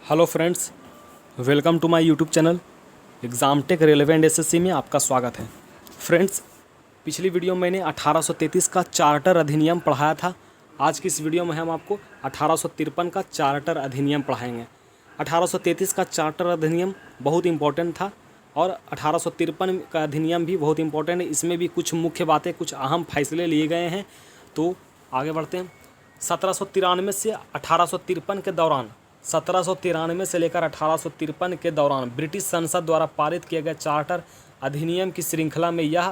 Hello friends, welcome to my YouTube channel exam tech relevant SSC में आपका स्वागत है। फ्रेंड्स, पिछली वीडियो में मैंने 1833 का चार्टर अधिनियम पढ़ाया था। आज की इस वीडियो में हम आपको 1853 का चार्टर अधिनियम पढ़ाएंगे। 1833 का चार्टर अधिनियम बहुत इंपॉर्टेंट था और 1853 का अधिनियम भी बहुत इंपॉर्टेंट है। इसमें भी कुछ मुख्य बातें, कुछ अहम फैसले लिए गए हैं। तो आगे बढ़ते हैं। 1793 से 1853 के दौरान 1793 से लेकर 1853 के दौरान ब्रिटिश संसद द्वारा पारित किए गए चार्टर अधिनियम की श्रृंखला में यह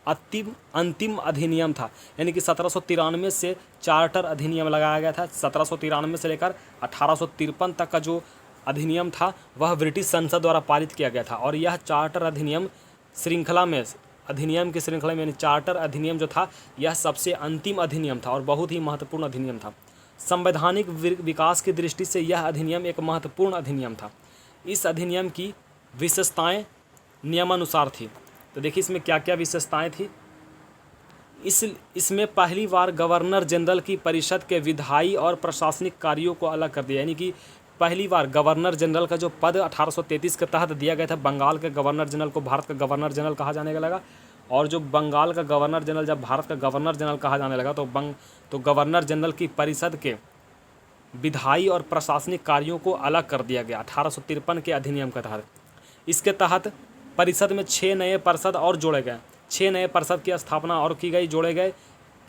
अंतिम अधिनियम था। यानी कि 1793 से चार्टर अधिनियम लगाया गया था। 1793 से लेकर 1853 तक का जो अधिनियम था वह ब्रिटिश संसद द्वारा पारित किया गया था और यह चार्टर अधिनियम श्रृंखला में यानी चार्टर अधिनियम जो था यह सबसे अंतिम अधिनियम था और बहुत ही महत्वपूर्ण अधिनियम था। संवैधानिक विकास की दृष्टि से यह अधिनियम एक महत्वपूर्ण अधिनियम था। इस अधिनियम की विशेषताएं नियमानुसार थी। तो देखिए इसमें क्या क्या विशेषताएं थी। इसमें पहली बार गवर्नर जनरल की परिषद के विधायी और प्रशासनिक कार्यों को अलग कर दिया। यानी कि पहली बार गवर्नर जनरल का जो पद 1833 के तहत दिया गया था, बंगाल के गवर्नर जनरल को भारत का गवर्नर जनरल कहा जाने लगा और जो बंगाल का गवर्नर जनरल जब भारत का गवर्नर जनरल कहा जाने लगा तो गवर्नर जनरल की परिषद के विधायी और प्रशासनिक कार्यों को अलग कर दिया गया 1853 के अधिनियम के तहत। इसके तहत परिषद में 6 नए परिषद और जोड़े गए। 6 नए परिषद की स्थापना और की गई, जोड़े गए।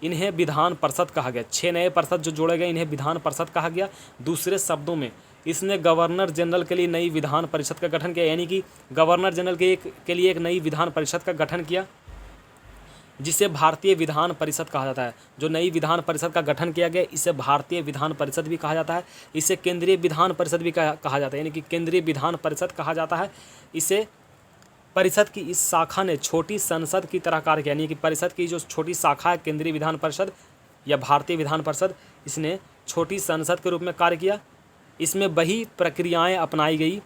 इन्हें विधान परिषद कहा गया। 6 नए परिषद जो जोड़े गए इन्हें विधान परिषद कहा गया। दूसरे शब्दों में इसने गवर्नर जनरल के लिए नई विधान परिषद का गठन किया। यानी कि गवर्नर जनरल के लिए एक नई विधान परिषद का गठन किया जिसे भारतीय विधान परिषद कहा जाता है। जो नई विधान परिषद का गठन किया गया इसे भारतीय विधान परिषद भी कहा जाता है। इसे केंद्रीय विधान परिषद भी कहा जाता है। यानी कि केंद्रीय विधान परिषद कहा जाता है। इसे परिषद की इस शाखा ने छोटी संसद की तरह कार्य किया। यानी कि परिषद की जो छोटी शाखा है केंद्रीय विधान परिषद या भारतीय विधान परिषद, इसने छोटी संसद के रूप में कार्य किया। इसमें वही प्रक्रियाएं अपनाई गई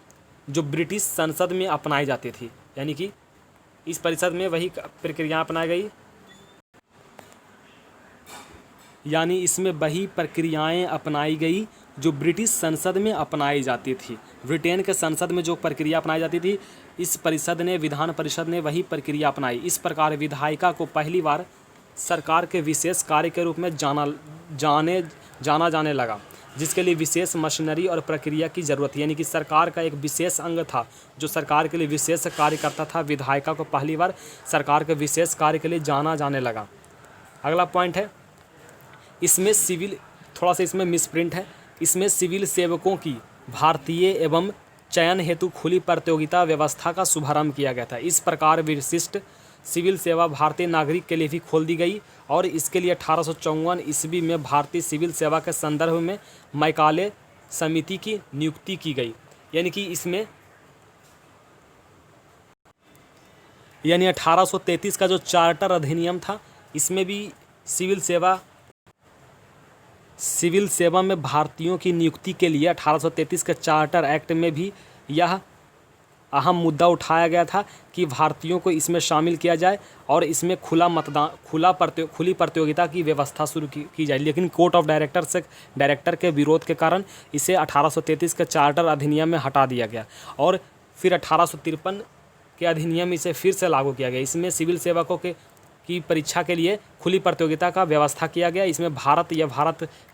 जो ब्रिटिश संसद में अपनाई जाती थी। यानी कि इस परिषद में वही प्रक्रियाएं अपनाई गई, यानी इसमें वही प्रक्रियाएं अपनाई गई जो ब्रिटिश संसद में अपनाई जाती थी। ब्रिटेन के संसद में जो प्रक्रिया अपनाई जाती थी इस विधान परिषद ने वही प्रक्रिया अपनाई। इस प्रकार विधायिका को पहली बार सरकार के विशेष कार्य के रूप में जाना जाने लगा, जिसके लिए विशेष मशीनरी और प्रक्रिया की ज़रूरत थी। यानी कि सरकार का एक विशेष अंग था जो सरकार के लिए विशेष कार्य करता था। विधायिका को पहली बार सरकार के विशेष कार्य के लिए जाना जाने लगा। अगला पॉइंट है, इसमें मिसप्रिंट है। इसमें सिविल सेवकों की भारतीय एवं चयन हेतु खुली प्रतियोगिता व्यवस्था का शुभारंभ किया गया था। इस प्रकार विशिष्ट सिविल सेवा भारतीय नागरिक के लिए भी खोल दी गई और इसके लिए 1854 ईस्वी में भारतीय सिविल सेवा के संदर्भ में मैकाले समिति की नियुक्ति की गई। यानी कि इसमें 1833 का जो चार्टर अधिनियम था इसमें भी सिविल सेवा में भारतीयों की नियुक्ति के लिए 1833 के चार्टर एक्ट में भी यह अहम मुद्दा उठाया गया था कि भारतीयों को इसमें शामिल किया जाए और इसमें खुली प्रतियोगिता की व्यवस्था शुरू की जाए। लेकिन कोर्ट ऑफ डायरेक्टर के विरोध के कारण इसे 1833 के चार्टर अधिनियम में हटा दिया गया और फिर 1853 के अधिनियम इसे फिर से लागू किया गया। इसमें सिविल सेवकों की परीक्षा के लिए खुली प्रतियोगिता का व्यवस्था किया गया। इसमें भारत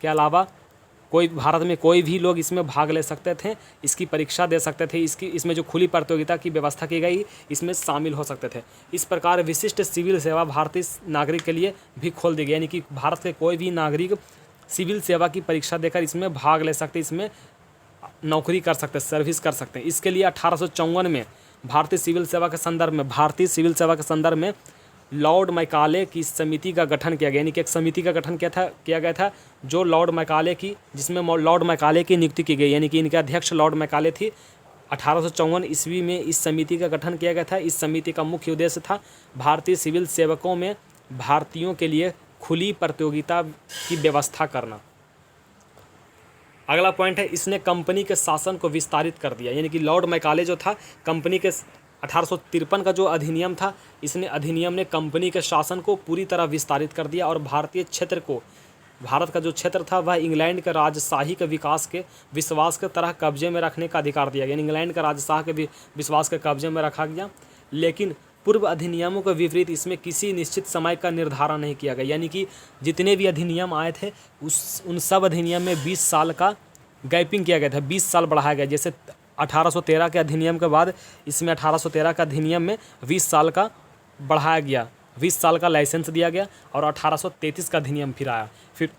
के अलावा भारत में कोई भी लोग इसमें भाग ले सकते थे, इसकी परीक्षा दे सकते थे। इसमें जो खुली प्रतियोगिता की व्यवस्था की गई इसमें शामिल हो सकते थे। इस प्रकार विशिष्ट सिविल सेवा भारतीय नागरिक के लिए भी खोल दी गई। यानी कि भारत के कोई भी नागरिक सिविल सेवा की परीक्षा देकर इसमें भाग ले सकते, इसमें नौकरी कर सकते, सर्विस कर सकते हैं। इसके लिए 1854 में भारतीय सिविल सेवा के संदर्भ में लॉर्ड मैकाले की समिति का गठन किया गया। यानी कि एक समिति का गठन किया गया था जो जिसमें लॉर्ड मैकाले की नियुक्ति की गई। यानी कि इनके अध्यक्ष लॉर्ड मैकाले थी। 1854 ईस्वी में इस समिति का गठन किया गया था। इस समिति का मुख्य उद्देश्य था भारतीय सिविल सेवकों में भारतीयों के लिए खुली प्रतियोगिता की व्यवस्था करना। अगला पॉइंट है, इसने कंपनी के शासन को विस्तारित कर दिया। यानी कि लॉर्ड मैकाले जो था कंपनी के 1853 का जो अधिनियम था अधिनियम ने कंपनी के शासन को पूरी तरह विस्तारित कर दिया और भारतीय क्षेत्र को भारत का जो क्षेत्र था वह इंग्लैंड के राजशाही के विश्वास के तरह कब्जे में रखने का अधिकार दिया गया, यानी इंग्लैंड का राजशाह के विश्वास के कब्जे में रखा गया। लेकिन पूर्व अधिनियमों के विपरीत इसमें किसी निश्चित समय का निर्धारण नहीं किया गया, यानी कि जितने भी अधिनियम आए थे उन सब अधिनियम में 20 साल का गैपिंग किया गया था, 20 साल बढ़ाया गया। जैसे 1813 के अधिनियम के बाद इसमें 1813 का अधिनियम में 20 साल का बढ़ाया गया, 20 साल का लाइसेंस दिया गया। और 1833 का अधिनियम फिर आया, फिर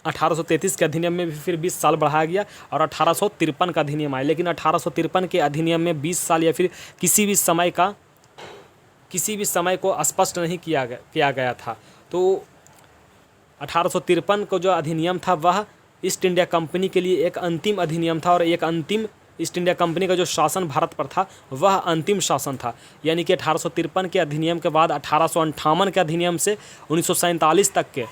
1833 के अधिनियम में भी फिर 20 साल बढ़ाया गया और 1853 का अधिनियम आया। लेकिन 1853 के अधिनियम में 20 साल या फिर किसी भी समय को स्पष्ट नहीं किया गया था। तो 1853 को जो अधिनियम था वह ईस्ट इंडिया कंपनी के लिए एक अंतिम अधिनियम था, और एक अंतिम ईस्ट इंडिया कंपनी का जो शासन भारत पर था वह अंतिम शासन था। यानी कि 1853 के अधिनियम के बाद 1858 के अधिनियम से 1947 तक के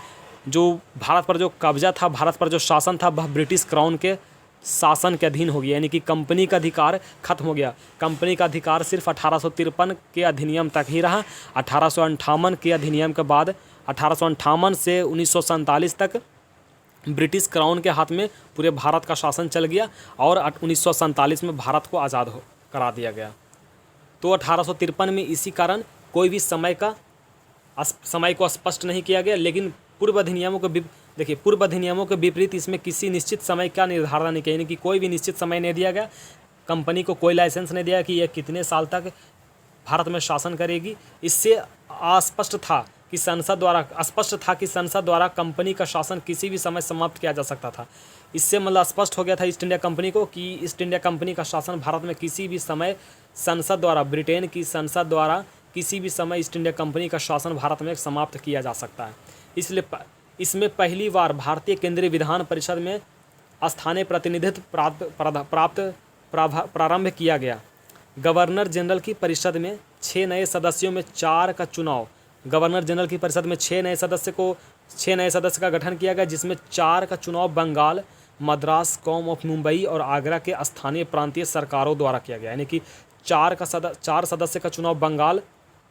जो भारत पर जो कब्जा था, भारत पर जो शासन था, वह ब्रिटिश क्राउन के शासन के अधीन हो गया, यानी कि कंपनी का अधिकार खत्म हो गया। कंपनी का अधिकार सिर्फ 1853 के अधिनियम तक ही रहा। 1858 के अधिनियम के बाद 1858 से 1947 तक ब्रिटिश क्राउन के हाथ में पूरे भारत का शासन चल गया और 1947 में भारत को आज़ाद करा दिया गया। तो 1853 में इसी कारण कोई भी समय को स्पष्ट नहीं किया गया। लेकिन पूर्व अधिनियमों के विपरीत इसमें किसी निश्चित समय का निर्धारण नहीं किया, यानी कि कोई भी निश्चित समय नहीं दिया गया। कंपनी को कोई लाइसेंस नहीं दिया कि यह कितने साल तक भारत में शासन करेगी। इससे स्पष्ट था कि संसद द्वारा कंपनी का शासन किसी भी समय समाप्त किया जा सकता था। इससे मतलब स्पष्ट हो गया था ईस्ट इंडिया कंपनी को कि ईस्ट इंडिया कंपनी का शासन भारत में किसी भी समय ब्रिटेन की संसद द्वारा किसी भी समय ईस्ट इंडिया कंपनी का शासन भारत में समाप्त किया जा सकता है। इसलिए इसमें पहली बार भारतीय केंद्रीय विधान परिषद में स्थानीय प्रतिनिधित्व प्रारंभ किया गया। गवर्नर जनरल की परिषद में 6 नए सदस्यों में 4 का चुनाव, गवर्नर जनरल की परिषद में 6 नए सदस्य का गठन किया गया, जिसमें 4 का चुनाव बंगाल, मद्रास, कौम ऑफ मुंबई और आगरा के स्थानीय प्रांतीय सरकारों द्वारा किया गया। यानी कि 4 सदस्य का चुनाव बंगाल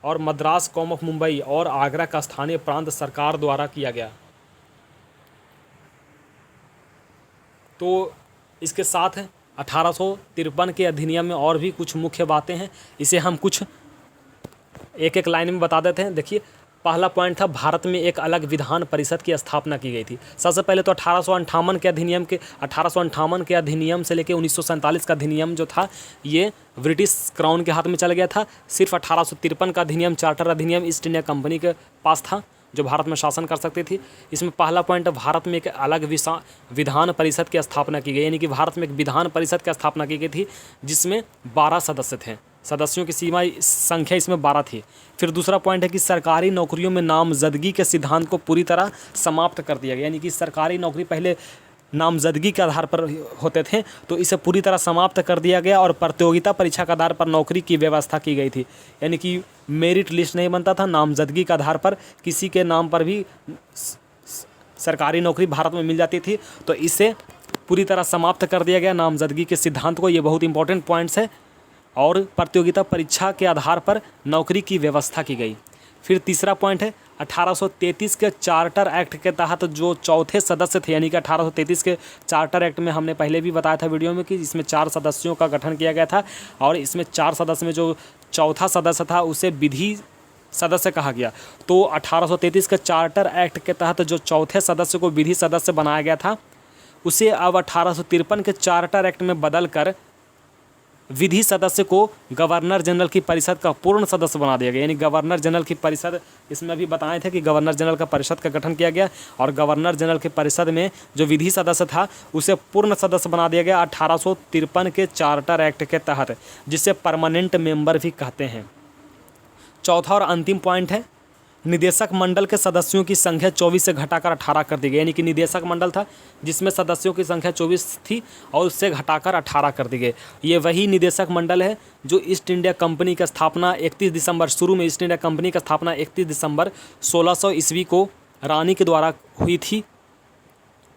और मद्रास, कौम ऑफ मुंबई और आगरा का स्थानीय प्रांत सरकार द्वारा किया गया। तो इसके साथ 1853 के अधिनियम में और भी कुछ मुख्य बातें हैं, इसे हम कुछ एक लाइन में बता देते हैं। देखिए, पहला पॉइंट था भारत में एक अलग विधान परिषद की स्थापना की गई थी। सबसे पहले तो 1858 के अधिनियम से लेकर 1947 का अधिनियम जो था ये ब्रिटिश क्राउन के हाथ में चला गया था। सिर्फ 1853 का अधिनियम, चार्टर अधिनियम, ईस्ट इंडिया कंपनी के पास था जो भारत में शासन कर सकती थी। इसमें पहला पॉइंट, भारत में एक अलग विधान परिषद की स्थापना की गई, यानी कि भारत में एक विधान परिषद की स्थापना की गई थी जिसमें 12 सदस्य थे। सदस्यों की संख्या इसमें 12 थी। फिर दूसरा पॉइंट है कि सरकारी नौकरियों में नामजदगी के सिद्धांत को पूरी तरह समाप्त कर दिया गया, यानी कि सरकारी नौकरी पहले नामजदगी के आधार पर होते थे, तो इसे पूरी तरह समाप्त कर दिया गया और प्रतियोगिता परीक्षा के आधार पर नौकरी की व्यवस्था की गई थी। यानी कि मेरिट लिस्ट नहीं बनता था, नामजदगी के आधार पर किसी के नाम पर भी सरकारी नौकरी भारत में मिल जाती थी, तो इसे पूरी तरह समाप्त कर दिया गया नामजदगी के सिद्धांत को। ये बहुत इंपॉर्टेंट पॉइंट्स है। और प्रतियोगिता परीक्षा के आधार पर नौकरी की व्यवस्था की गई। फिर तीसरा पॉइंट है 1833 के चार्टर एक्ट के तहत जो चौथे सदस्य थे, यानी कि 1833 के चार्टर एक्ट में हमने पहले भी बताया था वीडियो में कि इसमें 4 सदस्यों का गठन किया गया था और इसमें 4 सदस्य में जो चौथा सदस्य था उसे विधि सदस्य कहा गया। तो 1833 के चार्टर एक्ट के तहत जो चौथे सदस्य को विधि सदस्य बनाया गया था उसे अब 1853 के चार्टर एक्ट में बदल कर विधि सदस्य को गवर्नर जनरल की परिषद का पूर्ण सदस्य बना दिया गया। यानी गवर्नर जनरल की परिषद, इसमें भी बताए थे कि गवर्नर जनरल का परिषद का गठन किया गया और गवर्नर जनरल की परिषद में जो विधि सदस्य था उसे पूर्ण सदस्य बना दिया गया 1853 के चार्टर एक्ट के तहत, जिसे परमानेंट मेंबर भी कहते हैं। चौथा और अंतिम पॉइंट है निदेशक मंडल के सदस्यों की संख्या 24 से घटाकर 18 कर दी गई। यानी कि निदेशक मंडल था जिसमें सदस्यों की संख्या 24 थी और उससे घटाकर 18 कर दी गई। ये वही निदेशक मंडल है जो ईस्ट इंडिया कंपनी की स्थापना 31 दिसंबर, शुरू में ईस्ट इंडिया कंपनी की स्थापना 31 दिसंबर 1600 ईस्वी को रानी के द्वारा हुई थी।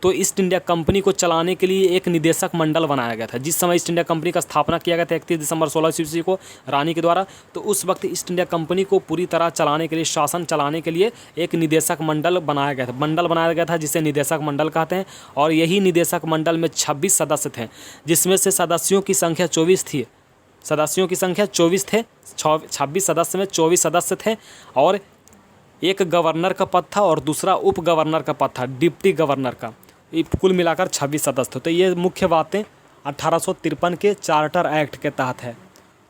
तो ईस्ट इंडिया कंपनी को चलाने के लिए एक निदेशक मंडल बनाया गया था। जिस समय ईस्ट इंडिया कंपनी का स्थापना किया गया था 31 दिसंबर 1600 ईस्वी को रानी के द्वारा, तो उस वक्त ईस्ट इंडिया कंपनी को पूरी तरह चलाने के लिए, शासन चलाने के लिए एक निदेशक मंडल बनाया गया था। मंडल बनाया गया था जिसे निदेशक मंडल कहते हैं। और यही निदेशक मंडल में 26 सदस्य थे, जिसमें से सदस्यों की संख्या 24 थी। सदस्यों की संख्या 24 थे। 26 सदस्य में 24 सदस्य थे और एक गवर्नर का पद था और दूसरा उप गवर्नर का पद था, डिप्टी गवर्नर का। कुल मिलाकर 26 सदस्य थे। तो ये मुख्य बातें 1853 के चार्टर एक्ट के तहत है।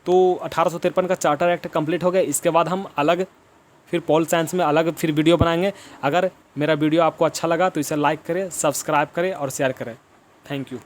तो 1853 का चार्टर एक्ट कंप्लीट हो गया। इसके बाद हम अलग फिर पॉल साइंस में अलग फिर वीडियो बनाएंगे। अगर मेरा वीडियो आपको अच्छा लगा तो इसे लाइक करें, सब्सक्राइब करें और शेयर करें। Thank you.